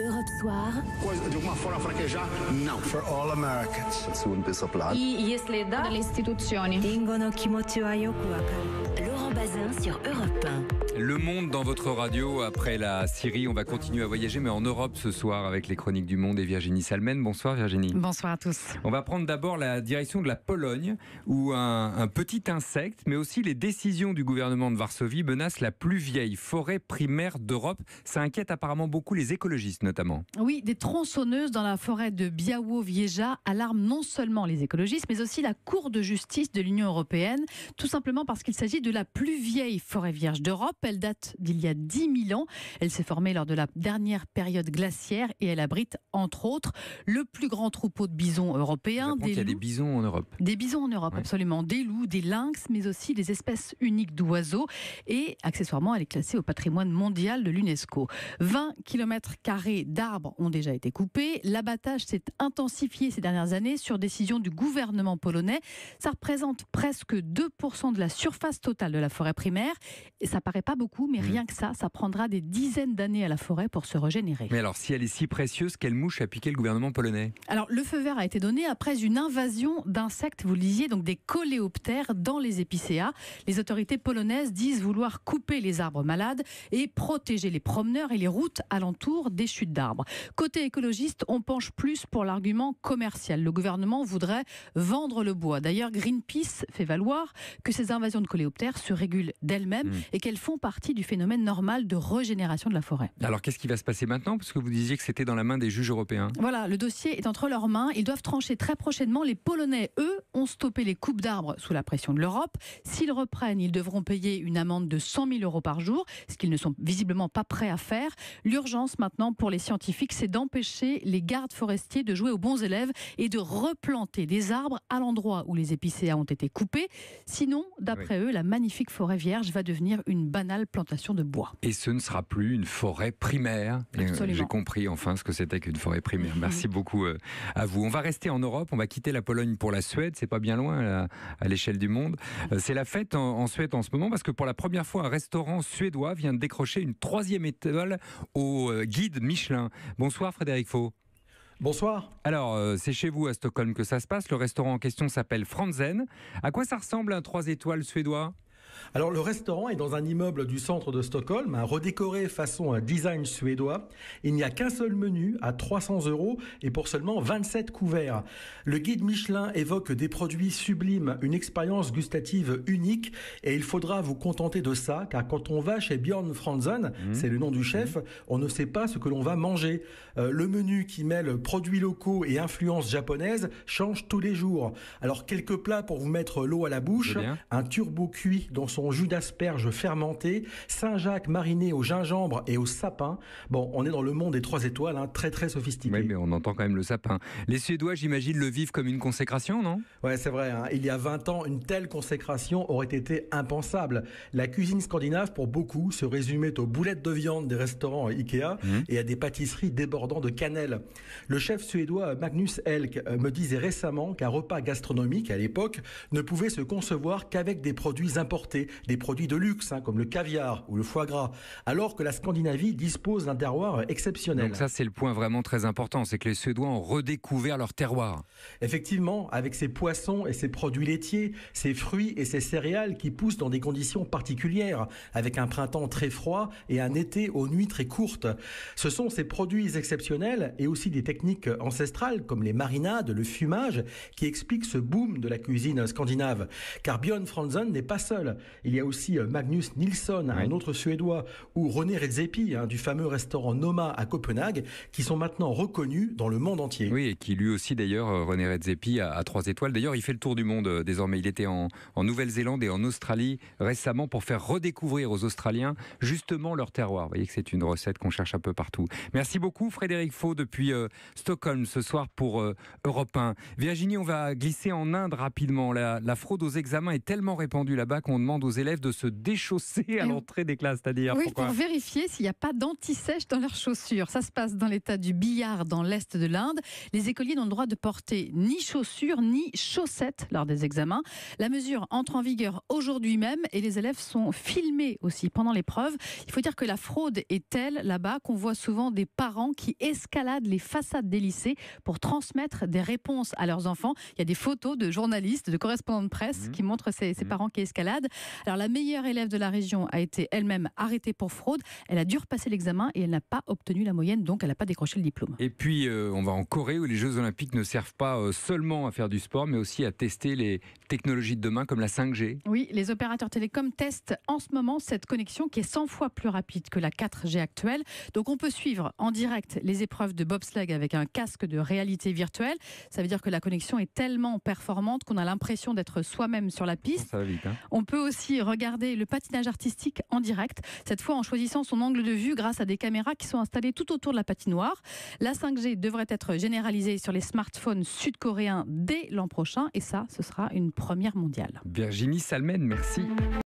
Europe Soir. Coisa de uma forma fraquejar? Não. For all Americans. Jesle da dalle istituzioni. Ringo kimochi wa yoku wakaru. Laurent Bazin sur Europe 1. Le monde dans votre radio, après la Syrie, on va continuer à voyager, mais en Europe ce soir avec les Chroniques du Monde et Virginie Salmen. Bonsoir Virginie. Bonsoir à tous. On va prendre d'abord la direction de la Pologne, où un petit insecte, mais aussi les décisions du gouvernement de Varsovie menacent la plus vieille forêt primaire d'Europe. Ça inquiète apparemment beaucoup les écologistes notamment. Oui, des tronçonneuses dans la forêt de Białowieża alarment non seulement les écologistes, mais aussi la Cour de justice de l'Union européenne, tout simplement parce qu'il s'agit de la plus vieille forêt vierge d'Europe. Elle date d'il y a 10 000 ans. Elle s'est formée lors de la dernière période glaciaire et elle abrite, entre autres, le plus grand troupeau de bisons européens. Il y a des bisons en Europe. Des bisons en Europe, ouais. Absolument. Des loups, des lynx, mais aussi des espèces uniques d'oiseaux. Et accessoirement, elle est classée au patrimoine mondial de l'UNESCO. 20 km² d'arbres ont déjà été coupés. L'abattage s'est intensifié ces dernières années sur décision du gouvernement polonais. Ça représente presque 2% de la surface totale de la forêt primaire. Et ça paraît pas beaucoup, mais rien que ça prendra des dizaines d'années à la forêt pour se régénérer. Mais alors, si elle est si précieuse, quelle mouche a piqué le gouvernement polonais ? Alors, le feu vert a été donné après une invasion d'insectes, vous le disiez, donc des coléoptères dans les épicéas. Les autorités polonaises disent vouloir couper les arbres malades et protéger les promeneurs et les routes alentour des chutes d'arbres. Côté écologiste, on penche plus pour l'argument commercial. Le gouvernement voudrait vendre le bois. D'ailleurs, Greenpeace fait valoir que ces invasions de coléoptères se régulent d'elles-mêmes et qu'elles font partie du phénomène normal de régénération de la forêt. Alors, qu'est-ce qui va se passer maintenant ? Parce que vous disiez que c'était dans la main des juges européens. Voilà, le dossier est entre leurs mains. Ils doivent trancher très prochainement. Les Polonais, eux, ont stoppé les coupes d'arbres sous la pression de l'Europe. S'ils reprennent, ils devront payer une amende de 100 000 € par jour, ce qu'ils ne sont visiblement pas prêts à faire. L'urgence maintenant pour les scientifiques, c'est d'empêcher les gardes forestiers de jouer aux bons élèves et de replanter des arbres à l'endroit où les épicéas ont été coupés. Sinon, d'après eux, la magnifique forêt vierge va devenir une banale plantation de bois. Et ce ne sera plus une forêt primaire. J'ai compris enfin ce que c'était qu'une forêt primaire. Merci beaucoup à vous. On va rester en Europe, on va quitter la Pologne pour la Suède, c'est pas bien loin à l'échelle du monde. C'est la fête en Suède en ce moment parce que pour la première fois, un restaurant suédois vient de décrocher une 3e étoile au guide Michelin. Bonsoir Frédéric Faux. Bonsoir. Alors, c'est chez vous à Stockholm que ça se passe. Le restaurant en question s'appelle Franzen. À quoi ça ressemble un 3 étoiles suédois ? Alors le restaurant est dans un immeuble du centre de Stockholm, redécoré façon design suédois. Il n'y a qu'un seul menu à 300 € et pour seulement 27 couverts. Le guide Michelin évoque des produits sublimes, une expérience gustative unique et il faudra vous contenter de ça car quand on va chez Björn Franzen, c'est le nom du chef, on ne sait pas ce que l'on va manger. Le menu qui mêle produits locaux et influences japonaises change tous les jours. Alors quelques plats pour vous mettre l'eau à la bouche, un turbo cuit dans son jus d'asperges fermenté, Saint-Jacques mariné au gingembre et au sapin. Bon, on est dans le monde des 3 étoiles, très très sophistiqué. Oui, mais on entend quand même le sapin. Les Suédois, j'imagine, le vivent comme une consécration, non ? Ouais, c'est vrai. Il y a 20 ans, une telle consécration aurait été impensable. La cuisine scandinave, pour beaucoup, se résumait aux boulettes de viande des restaurants Ikea et à des pâtisseries débordant de cannelle. Le chef suédois Magnus Elk me disait récemment qu'un repas gastronomique, à l'époque, ne pouvait se concevoir qu'avec des produits importés, des produits de luxe, comme le caviar ou le foie gras, alors que la Scandinavie dispose d'un terroir exceptionnel. Donc ça, c'est le point vraiment très important, c'est que les Suédois ont redécouvert leur terroir. Effectivement, avec ces poissons et ces produits laitiers, ces fruits et ces céréales qui poussent dans des conditions particulières, avec un printemps très froid et un été aux nuits très courtes. Ce sont ces produits exceptionnels et aussi des techniques ancestrales, comme les marinades, le fumage, qui expliquent ce boom de la cuisine scandinave. Car Björn Franzen n'est pas seul. Il y a aussi Magnus Nilsson, un autre Suédois, ou René Redzepi, du fameux restaurant Noma à Copenhague, qui sont maintenant reconnus dans le monde entier. Oui, et qui lui aussi d'ailleurs, René Redzepi, a 3 étoiles. D'ailleurs, il fait le tour du monde désormais. Il était en Nouvelle-Zélande et en Australie récemment pour faire redécouvrir aux Australiens justement leur terroir. Vous voyez que c'est une recette qu'on cherche un peu partout. Merci beaucoup Frédéric Faux depuis Stockholm ce soir pour Europe 1. Virginie, on va glisser en Inde rapidement. La fraude aux examens est tellement répandue là-bas qu'on demande demande aux élèves de se déchausser à l'entrée des classes, c'est-à-dire oui, pourquoi pour vérifier s'il n'y a pas d'anti-sèche dans leurs chaussures. Ça se passe dans l'état du Bihar, dans l'est de l'Inde. Les écoliers n'ont le droit de porter ni chaussures ni chaussettes lors des examens. La mesure entre en vigueur aujourd'hui même et les élèves sont filmés aussi pendant l'épreuve. Il faut dire que la fraude est telle là-bas qu'on voit souvent des parents qui escaladent les façades des lycées pour transmettre des réponses à leurs enfants. Il y a des photos de journalistes, de correspondants de presse qui montrent ces parents qui escaladent. Alors la meilleure élève de la région a été elle-même arrêtée pour fraude. Elle a dû repasser l'examen et elle n'a pas obtenu la moyenne, donc elle n'a pas décroché le diplôme. Et puis on va en Corée où les Jeux Olympiques ne servent pas seulement à faire du sport, mais aussi à tester les technologies de demain comme la 5G. Oui, les opérateurs télécoms testent en ce moment cette connexion qui est 100 fois plus rapide que la 4G actuelle. Donc on peut suivre en direct les épreuves de bobsleigh avec un casque de réalité virtuelle. Ça veut dire que la connexion est tellement performante qu'on a l'impression d'être soi-même sur la piste. Ça va vite, hein. On peut aussi regarder le patinage artistique en direct, cette fois en choisissant son angle de vue grâce à des caméras qui sont installées tout autour de la patinoire. La 5G devrait être généralisée sur les smartphones sud-coréens dès l'an prochain et ça, ce sera une première mondiale. Virginie Salmen, merci.